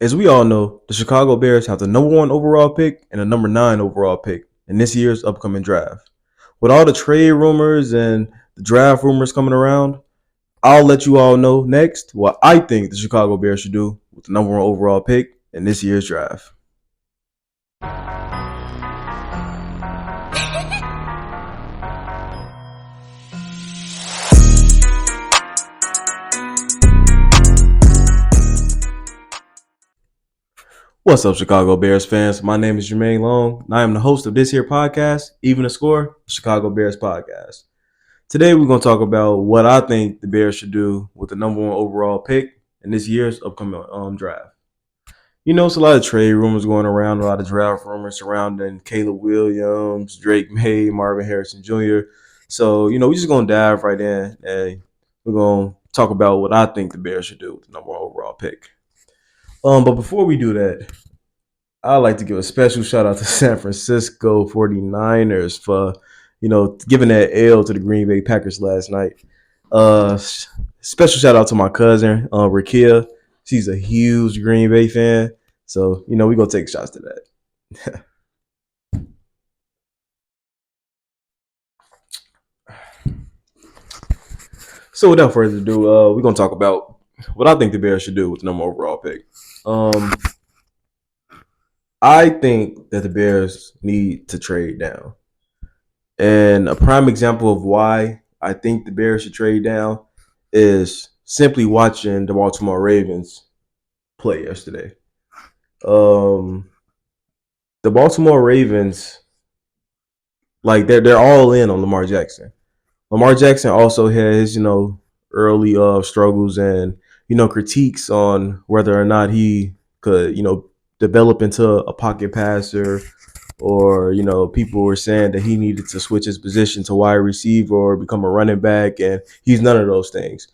As we all know, the Chicago Bears have the number one overall pick and the number nine overall pick in this year's upcoming draft. With all the trade rumors and the draft rumors coming around, I'll let you all know next what I think the Chicago Bears should do with the number one overall pick in this year's draft. What's up, Chicago Bears fans? My name is Jermaine Long, and I am the host of this here podcast, Even the Score, Chicago Bears podcast. Today, we're going to talk about what I think the Bears should do with the number one overall pick in this year's upcoming draft. You know, it's a lot of trade rumors going around, a lot of draft rumors surrounding Caleb Williams, Drake May, Marvin Harrison Jr. So, we're just going to dive right in and we're going to talk about what I think the Bears should do with the number one overall pick. But before we do that, I'd like to give a special shout out to San Francisco 49ers for, giving that L to the Green Bay Packers last night. Special shout out to my cousin, Rakia. She's a huge Green Bay fan. So, we're going to take shots to that. So, without further ado, we're going to talk about what I think the Bears should do with the number overall pick. I think that the Bears need to trade down. And a prime example of why I think the Bears should trade down is simply watching the Baltimore Ravens play yesterday. The Baltimore Ravens, like they're all in on Lamar Jackson. Lamar Jackson also had his, early struggles and, critiques on whether or not he could, develop into a pocket passer, or people were saying that he needed to switch his position to wide receiver or become a running back, and he's none of those things.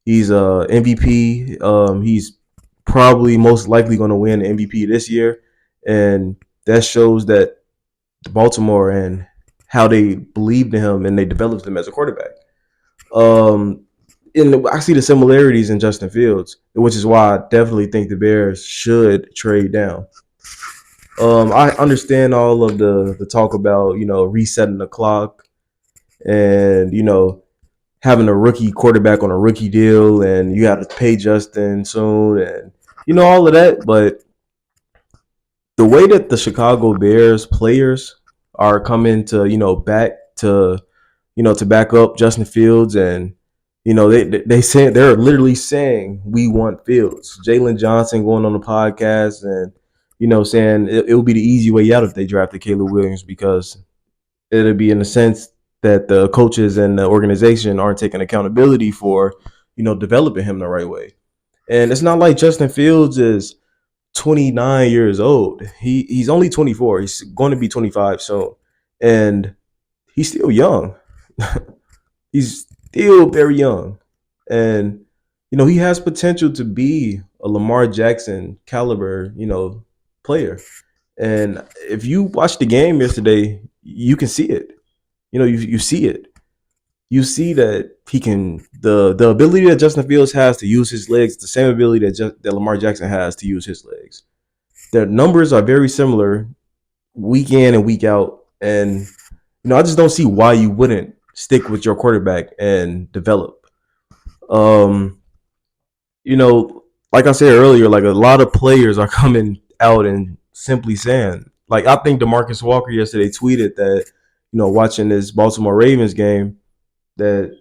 He's a MVP. He's probably most likely going to win the MVP this year, and that shows that Baltimore and how they believed in him and they developed him as a quarterback. And I see the similarities in Justin Fields, which is why I definitely think the Bears should trade down. I understand all of the talk about resetting the clock and having a rookie quarterback on a rookie deal, and you have to pay Justin soon, and all of that. But the way that the Chicago Bears players are coming to back to to back up Justin Fields, and they say they're literally saying we want Fields. Jalen Johnson going on the podcast and saying it will be the easy way out if they drafted Caleb Williams, because it'll be in the sense that the coaches and the organization aren't taking accountability for developing him the right way. And it's not like Justin Fields is 29 years old. He's only 24. He's going to be 25 soon, and he's still young. He's still very young, and he has potential to be a Lamar Jackson caliber player. And if you watch the game yesterday, you can see it. You see it. You see that he can the ability that Justin Fields has to use his legs, the same ability that Lamar Jackson has to use his legs. Their numbers are very similar, week in and week out, and I just don't see why you wouldn't stick with your quarterback and develop. Like I said earlier, like a lot of players are coming out and simply saying, like, I think DeMarcus Walker yesterday tweeted that, watching this Baltimore Ravens game, that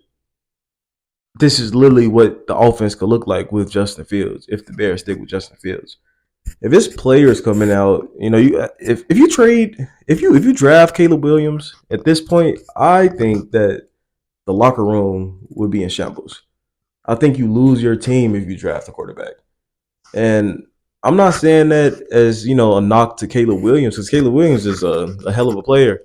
this is literally what the offense could look like with Justin Fields if the Bears stick with Justin Fields. If his players coming out, if you draft Caleb Williams at this point, I think that the locker room would be in shambles. I think you lose your team if you draft a quarterback. And I'm not saying that as a knock to Caleb Williams, because Caleb Williams is a hell of a player.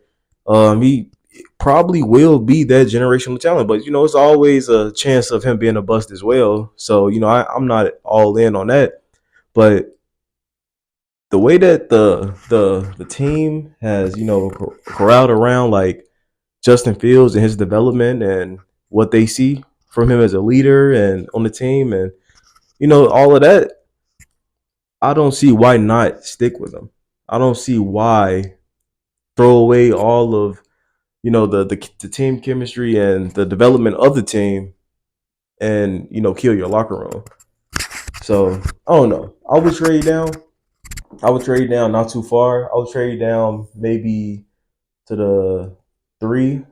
He probably will be that generational talent, but it's always a chance of him being a bust as well. So I'm not all in on that, but the way that the team has corralled around like Justin Fields and his development and what they see from him as a leader and on the team, and all of that, I don't see why not stick with him. I don't see why throw away all of the team chemistry and the development of the team and kill your locker room. So I don't know. I would trade down. I would trade down not too far. I would trade down maybe to the three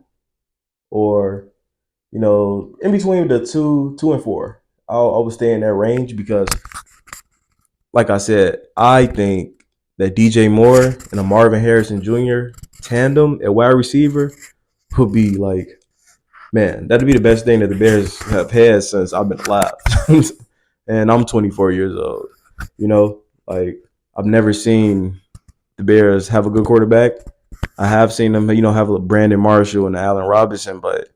or in between the two and four. I would stay in that range because, like I said, I think that DJ Moore and a Marvin Harrison Jr. tandem at wide receiver would be like, man, that'd be the best thing that the Bears have had since I've been alive. And I'm 24 years old. You know, like I've never seen the Bears have a good quarterback. I have seen them, have a Brandon Marshall and Allen Robinson, but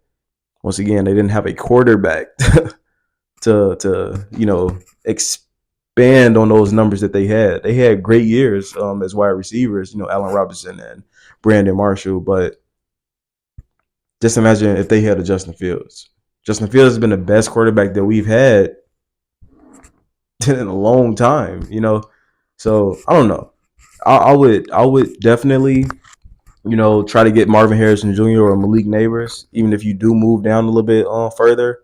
once again, they didn't have a quarterback to expand on those numbers that they had. They had great years as wide receivers, Allen Robinson and Brandon Marshall, but just imagine if they had a Justin Fields. Justin Fields has been the best quarterback that we've had in a long time. So I don't know. I would definitely try to get Marvin Harrison Jr. or Malik Neighbors, even if you do move down a little bit further.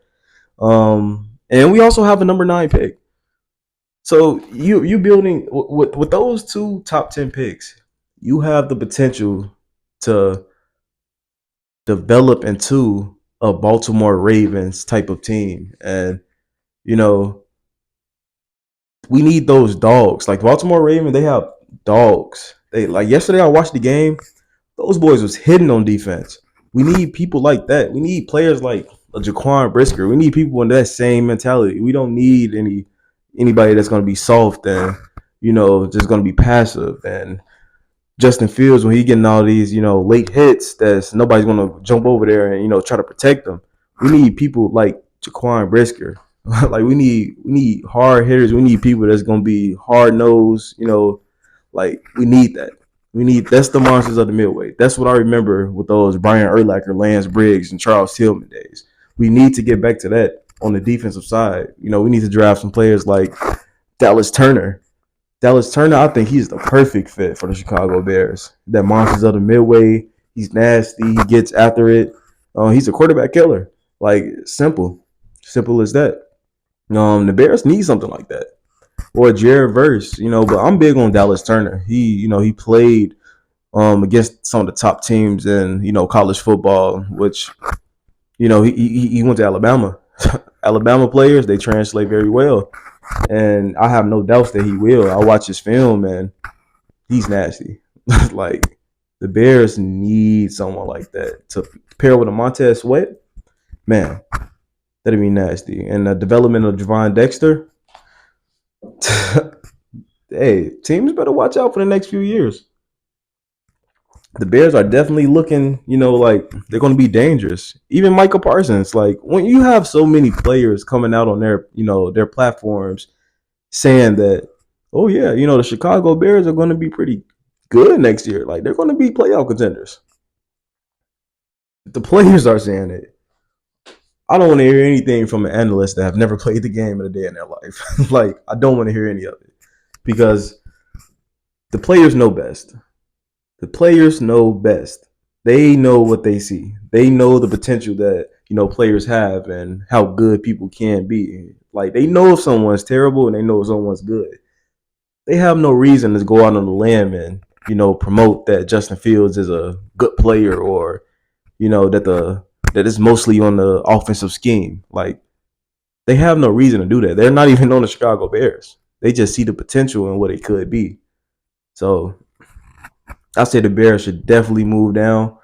And we also have a number 9 pick. So you building with those two top 10 picks, you have the potential to develop into a Baltimore Ravens type of team, and you know we need those dogs. Like Baltimore Ravens, they have dogs. They like yesterday I watched the game. Those boys was hitting on defense. We need people like that. We need players like a Jaquan Brisker. We need people in that same mentality. We don't need anybody that's going to be soft and just going to be passive. And Justin Fields, when he getting all these late hits, that's nobody's going to jump over there and try to protect them. We need people like Jaquan Brisker. Like we need hard hitters. We need people that's going to be hard nosed. Like we need that. That's the monsters of the midway. That's what I remember with those Brian Urlacher, Lance Briggs, and Charles Tillman days. We need to get back to that on the defensive side. We need to draft some players like Dallas Turner. Dallas Turner, I think he's the perfect fit for the Chicago Bears. That monsters of the midway. He's nasty. He gets after it. He's a quarterback killer. Like simple as that. The Bears need something like that, or Jared Verse. But I'm big on Dallas Turner. He played against some of the top teams in college football, which he went to Alabama. Alabama players, they translate very well, and I have no doubts that he will. I watch his film and he's nasty. Like the Bears need someone like that to pair with a Montez Sweat. Man, that'd be nasty. And the development of Javon Dexter. Hey, teams better watch out for the next few years. The Bears are definitely looking, like they're going to be dangerous. Even Michael Parsons, like when you have so many players coming out on their platforms saying that, oh yeah, the Chicago Bears are going to be pretty good next year. Like they're going to be playoff contenders. The players are saying it. I don't want to hear anything from an analyst that have never played the game in a day in their life. Like I don't want to hear any of it because the players know best. The players know best. They know what they see. They know the potential that players have and how good people can be. Like they know if someone's terrible and they know if someone's good. They have no reason to go out on the limb and promote that Justin Fields is a good player or that is mostly on the offensive scheme. Like they have no reason to do that. They're not even on the Chicago Bears. They just see the potential in what it could be. So I say the Bears should definitely move down.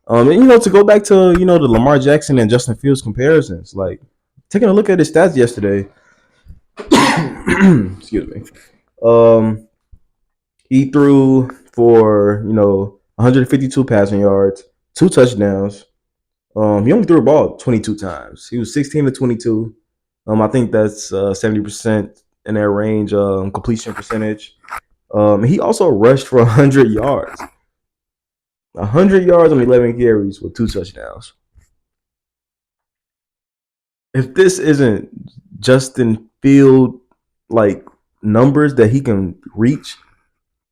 And to go back to the Lamar Jackson and Justin Fields comparisons, like taking a look at his stats yesterday. Excuse me. He threw for 152 passing yards, 2 touchdowns. He only threw a ball 22 times. He was 16 to 22. I think that's 70% in that range completion percentage. He also rushed for 100 yards. 100 yards on 11 carries with 2 touchdowns. If this isn't Justin Field like numbers that he can reach,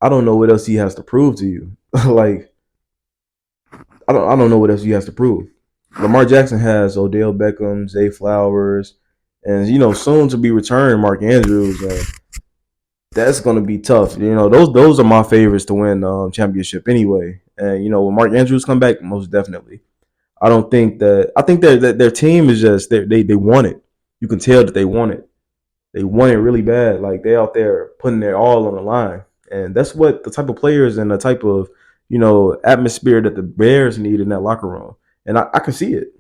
I don't know what else he has to prove to you. Like I don't know what else he has to prove. Lamar Jackson has Odell Beckham, Zay Flowers, and soon to be returned Mark Andrews. That's gonna be tough. Those are my favorites to win championship anyway. And when Mark Andrews come back, most definitely. I don't think that. I think that their team is just they want it. You can tell that they want it. They want it really bad. Like they out there putting their all on the line, and that's what the type of players and the type of atmosphere that the Bears need in that locker room. And I can see it.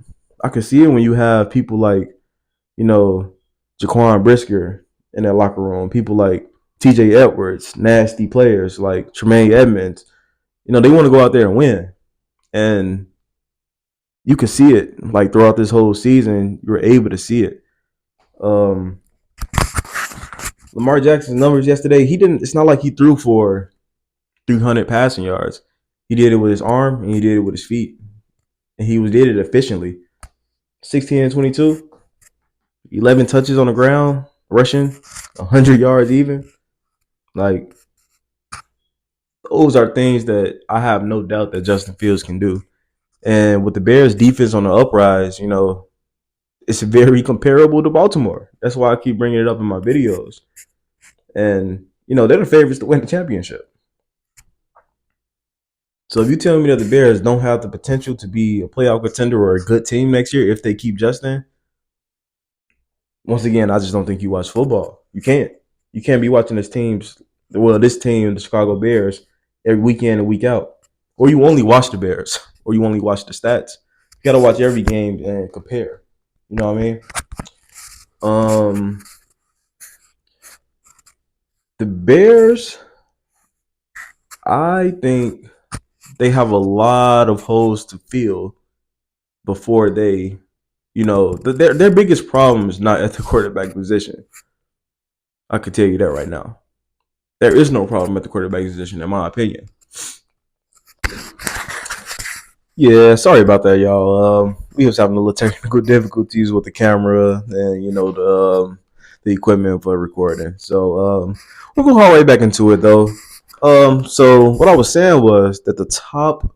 I can see it when you have people like you know Jaquan Brisker in that locker room. People like T.J. Edwards, nasty players like Tremaine Edmonds. They want to go out there and win, and you can see it like throughout this whole season. You're able to see it. Um, Lamar Jackson's numbers yesterday, he didn't. It's not like he threw for 300 passing yards. He did it with his arm and he did it with his feet, and he did it efficiently. 16 and 22, 11 touches on the ground, rushing, 100 yards even. Like those are things that I have no doubt that Justin Fields can do. And with the Bears defense on the uprise, it's very comparable to Baltimore. That's why I keep bringing it up in my videos. And they're the favorites to win the championship. So if you tell me that the Bears don't have the potential to be a playoff contender or a good team next year if they keep Justin, once again, I just don't think you watch football. You can't. You can't be watching this team, the Chicago Bears, every week in and week out. Or you only watch the Bears, or you only watch the stats. You got to watch every game and compare. You know what I mean? The Bears, I think they have a lot of holes to fill before they, their biggest problem is not at the quarterback position. I could tell you that right now. There is no problem at the quarterback position, in my opinion. Yeah, sorry about that, y'all. We was having a little technical difficulties with the camera and the equipment for recording. So we'll go all the way back into it though. So what I was saying was that the top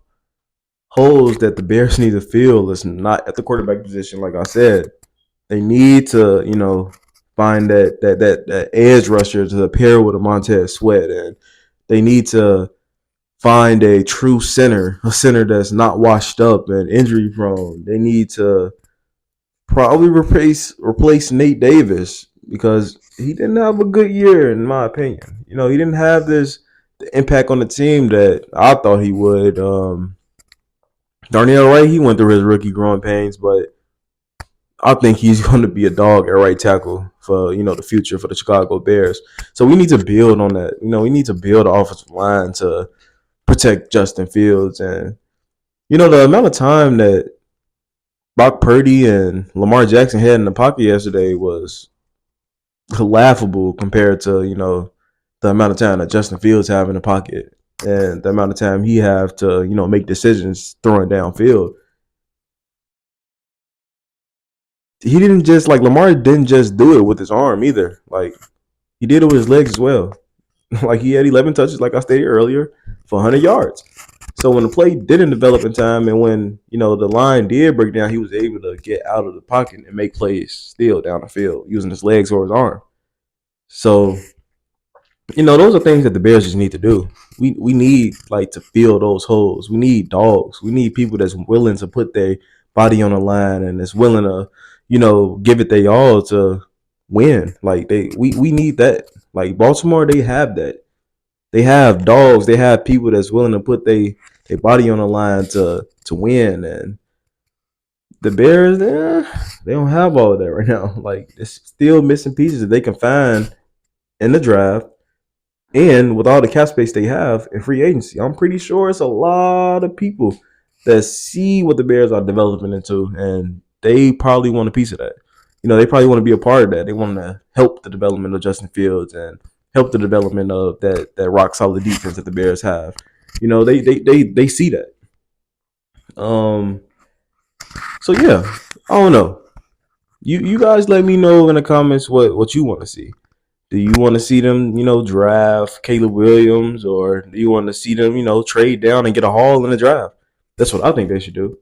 holes that the Bears need to fill is not at the quarterback position. Like I said, they need to find that edge rusher to pair with a Montez Sweat, and they need to find a true center, a center that's not washed up and injury prone. They need to probably replace Nate Davis because he didn't have a good year, in my opinion. He didn't have the impact on the team that I thought he would. Darnell Wright, he went through his rookie growing pains, but I think he's going to be a dog at right tackle for the future for the Chicago Bears. So we need to build on that. We need to build an offensive line to protect Justin Fields, and the amount of time that Brock Purdy and Lamar Jackson had in the pocket yesterday was laughable compared to the amount of time that Justin Fields have in the pocket and the amount of time he have to make decisions throwing downfield. He didn't just Lamar didn't just do it with his arm either. Like he did it with his legs as well. Like he had 11 touches, like I stated earlier, for 100 yards. So when the play didn't develop in time, and when the line did break down, he was able to get out of the pocket and make plays still down the field using his legs or his arm. So those are things that the Bears just need to do. We need to fill those holes. We need dogs. We need people that's willing to put their body on the line and that's willing to give it their all to win. We need that. Like Baltimore, they have that. They have dogs. They have people that's willing to put their body on the line to win. And the Bears, they don't have all of that right now. Like it's still missing pieces that they can find in the draft, and with all the cap space they have in free agency. I'm pretty sure it's a lot of people that see what the Bears are developing into, and they probably want a piece of that. They probably want to be a part of that. They want to help the development of Justin Fields and help the development of that rock solid defense that the Bears have. They see that. So yeah, I don't know. You guys let me know in the comments what you want to see. Do you want to see them, draft Caleb Williams, or do you want to see them, trade down and get a haul in the draft? That's what I think they should do.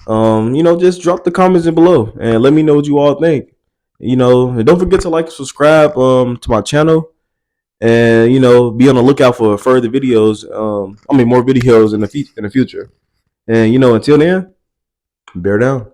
Just drop the comments in below and let me know what you all think. And don't forget to like and subscribe to my channel, and be on the lookout for further videos. More videos in the future. And until then, bear down.